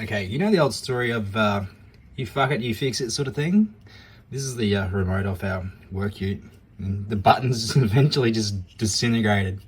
Okay, you know the old story of you fuck it, you fix it sort of thing? This is the remote off our work ute. And the buttons eventually just disintegrated.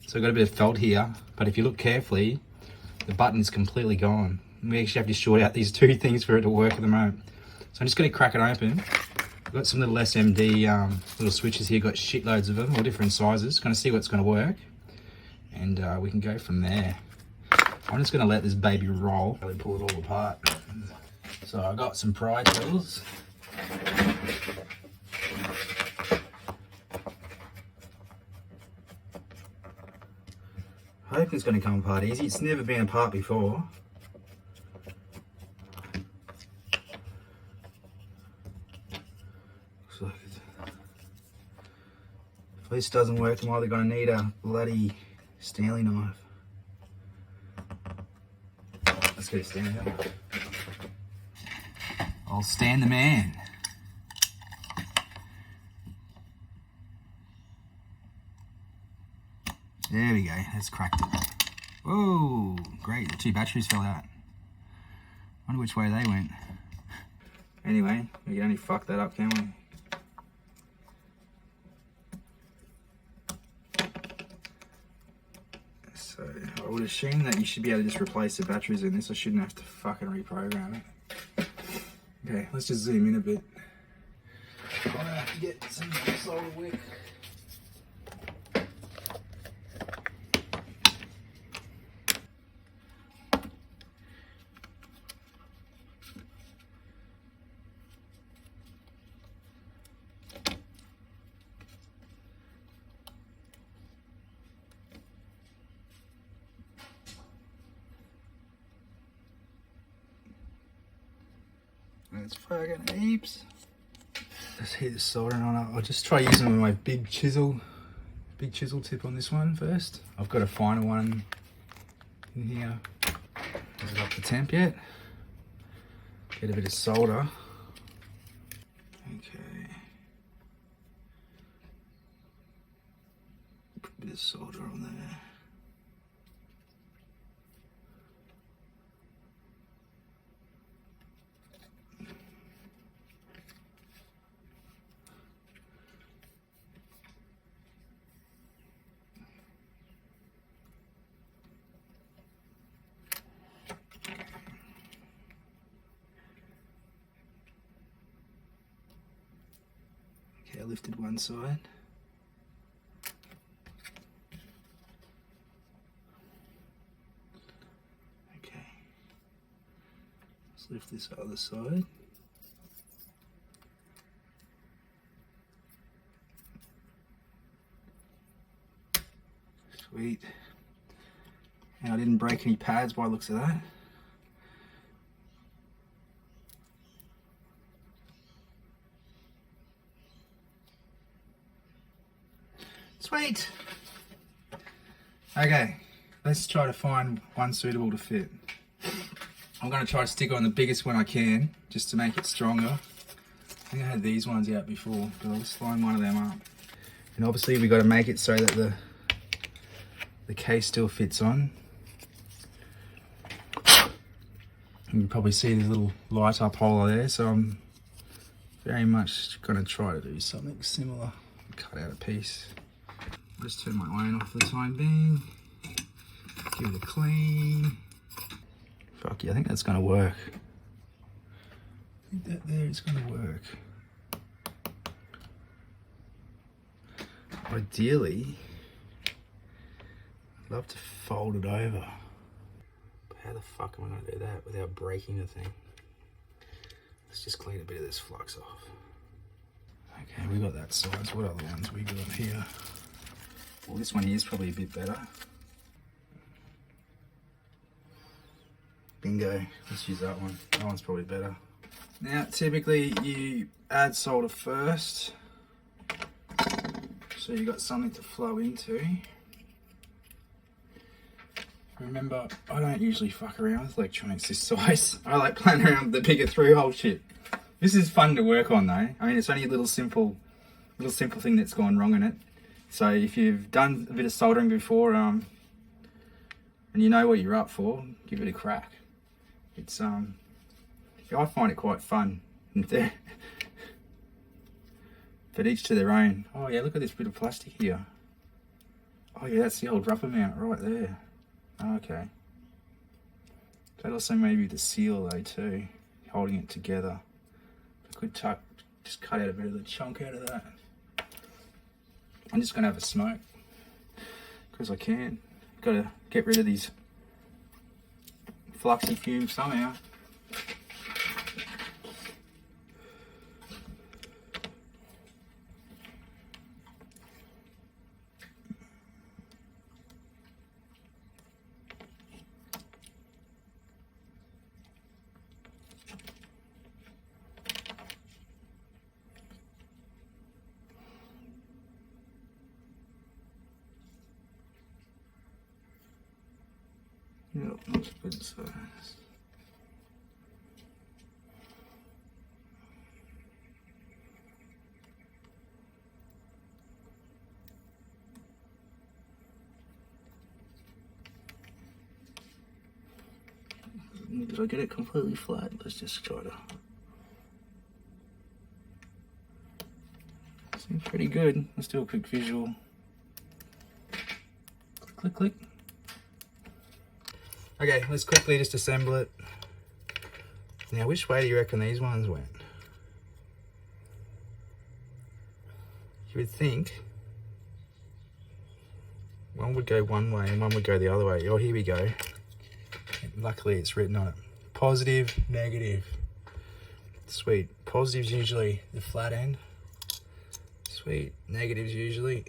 So I've got a bit of felt here, but if you look carefully, the button is completely gone. We actually have to short out these two things for it to work at the moment. So I'm just going to crack it open. I've got some little SMD little switches here, got shitloads of them, all different sizes. Going to see what's going to work, and we can go from there. I'm just going to let this baby roll. Really pull it all apart. So I got some pry tools. Hoping it's going to come apart easy. It's never been apart before. Looks like if this doesn't work, I'm either going to need a bloody Stanley knife. Let's get a Stanley knife. I'll stand the man. There we go, that's cracked it. Whoa, great, the two batteries fell out. Wonder which way they went. Anyway, we can only fuck that up, can we? So, I would assume that you should be able to just replace the batteries in this. I shouldn't have to fucking reprogram it. Okay, let's just zoom in a bit. I'm gonna have to get some solder wick. That's fucking heaps. Let's hit the soldering on it. I'll just try using it with my big chisel tip on this one first. I've got a finer one in here. Is it up to temp yet? Get a bit of solder. Okay. Put a bit of solder on there. Okay, I lifted one side. Okay, let's lift this other side. Sweet. And I didn't break any pads by the looks of that. Sweet. Okay, let's try to find one suitable to fit. I'm going to try to stick on the biggest one I can, just to make it stronger. I think I had these ones out before, but I'll just line one of them up. And obviously we got to make it so that the case still fits on. You can probably see the little light up hole there, so I'm very much going to try to do something similar. Cut out a piece. I'll just turn my iron off for the time being. Give it a clean. Fuck yeah, I think that's going to work. I think that there is going to work. Ideally, I'd love to fold it over. But how the fuck am I going to do that without breaking the thing? Let's just clean a bit of this flux off. Okay, we got that size. What other ones we got here? Well, this one here is probably a bit better. Bingo, let's use that one. That one's probably better. Now, typically you add solder first, so you got something to flow into. Remember, I don't usually fuck around with electronics this size. I like playing around with the bigger 3-hole shit. This is fun to work on though. I mean, it's only a little simple thing that's gone wrong in it. So if you've done a bit of soldering before, and you know what you're up for, give it a crack. It's I find it quite fun. But each to their own. Oh yeah, look at this bit of plastic here. Oh yeah, that's the old rubber mount right there. Oh, okay. That also may be the seal though too, holding it together. I could just cut out a bit of the chunk out of that. I'm just gonna have a smoke because I can. Gotta get rid of these fluxy fumes somehow. Yep, that's a good size. Did I get it completely flat? Let's just try to. Seems pretty good. Let's do a quick visual. Click, click, click. Okay, let's quickly just assemble it. Now, which way do you reckon these ones went? You would think one would go one way and one would go the other way. Oh, here we go. Luckily, it's written on it. Positive, negative. Sweet. Positive's usually the flat end. Sweet. Negative's usually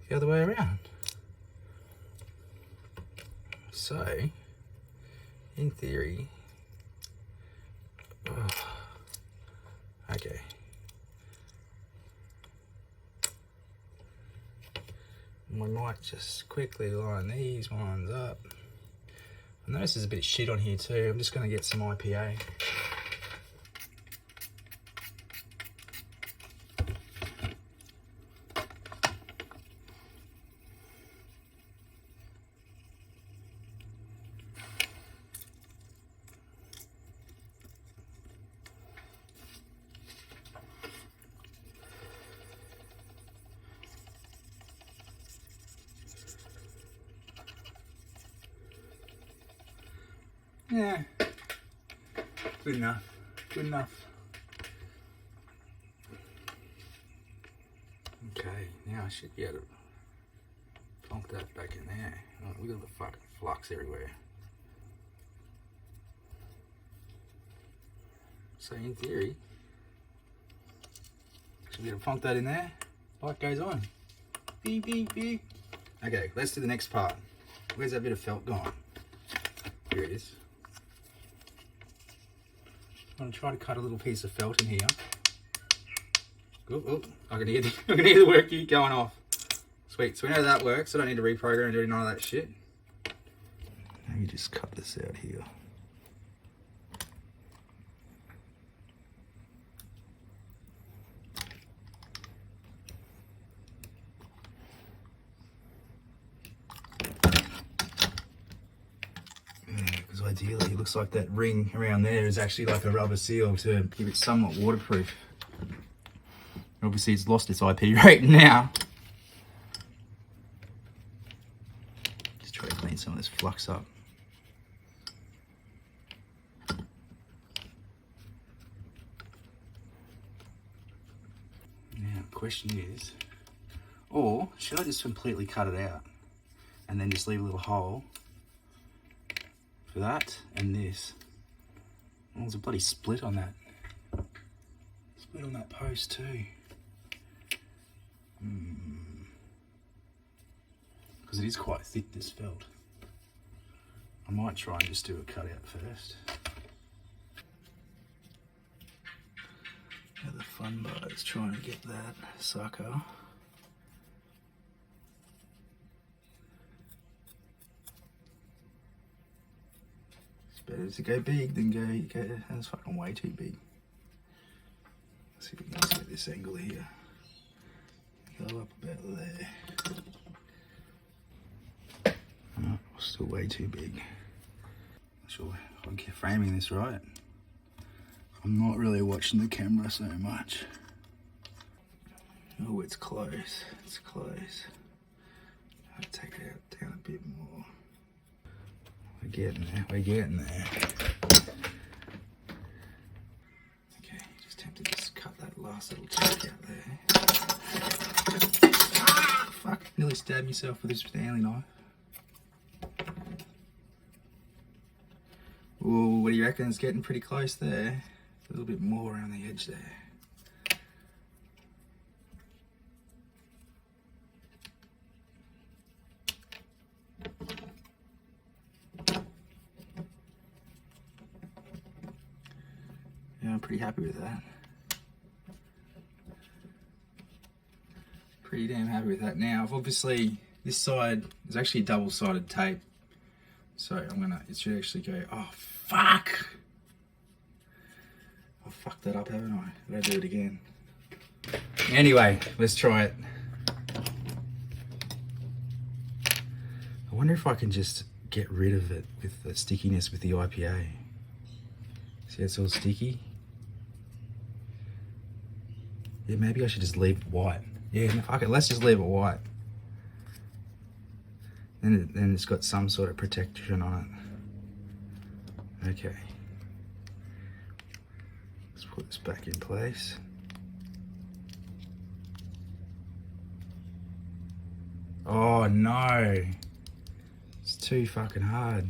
the other way around. So, in theory, okay. We might just quickly line these ones up. I notice there's a bit of shit on here too. I'm just going to get some IPA. Yeah, good enough, good enough. Okay, now I should be able to plonk that back in there. Oh, look at the fucking flux everywhere. So in theory, should be able to plonk that in there. Light goes on. Beep, beep, beep. Okay, let's do the next part. Where's that bit of felt gone? Here it is. I'm going to try to cut a little piece of felt in here. Oh, I can hear the work gear going off. Sweet, so we know that works. I don't need to reprogram and do none of that shit. Maybe just cut this out here. Ideally, it looks like that ring around there is actually like a rubber seal to keep it somewhat waterproof. Obviously, it's lost its IP rating now. Just try to clean some of this flux up. Now, the question is, or should I just completely cut it out and then just leave a little hole for that and this? Oh, there's a bloody split on that. Split on that post too. Because it is quite thick, this felt. I might try and just do a cutout first. Now the fun part is trying to get that sucker better to go big than go, that's fucking way too big. Let's see if we can just get this angle here. Go up about there. Oh, still way too big. sure I'm framing this right. I'm not really watching the camera so much. Oh, it's close. It's close. I'll take it out down a bit more. We're getting there. We're getting there. Okay, just tempted to just cut that last little chunk out there. Ah, fuck! Nearly stabbed myself with this Stanley knife. Ooh, what do you reckon? It's getting pretty close there. A little bit more around the edge there. Yeah, I'm pretty happy with that. Pretty damn happy with that. Now, obviously, this side is actually double-sided tape. So it should actually go, oh fuck! I fucked that up, haven't I? Gotta do it again. Anyway, let's try it. I wonder if I can just get rid of it with the stickiness with the IPA. See, it's all sticky. Yeah, maybe I should just leave it white. Yeah, fuck it, let's just leave it white. Then it's got some sort of protection on it. Okay. Let's put this back in place. Oh no. It's too fucking hard.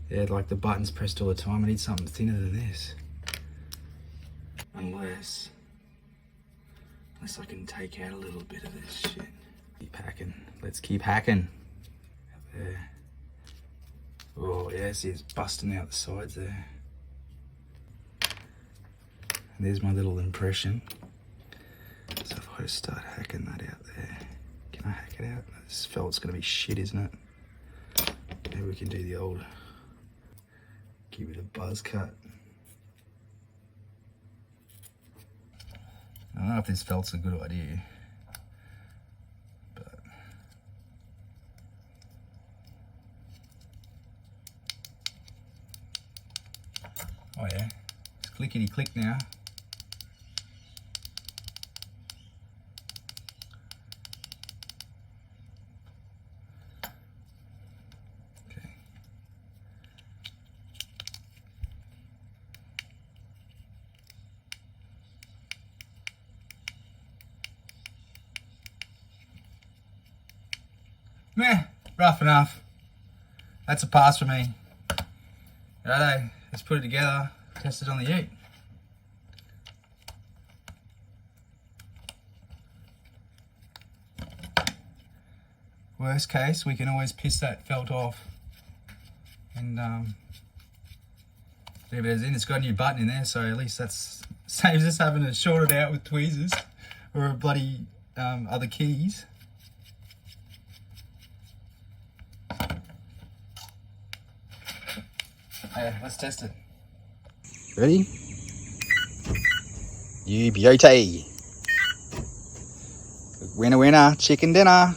Yeah, like the button's pressed all the time. I need something thinner than this. Unless I can take out a little bit of this shit. Keep hacking. Let's keep hacking. There. Oh, yeah, see it's busting out the sides there. And there's my little impression. So if I just start hacking that out there, can I hack it out? This felt's gonna be shit, isn't it? Maybe we can do the old, give it a buzz cut. I don't know if this felt's a good idea, but oh yeah, it's clickety click now. Okay. Meh, rough enough. That's a pass for me. Righto, let's put it together, test it on the ute. Worst case, we can always piss that felt off and leave it as in. It's got a new button in there, so at least that saves us having to short it out with tweezers or bloody other keys. Yeah, let's test it. Ready? You beauty. Winner, winner, chicken dinner.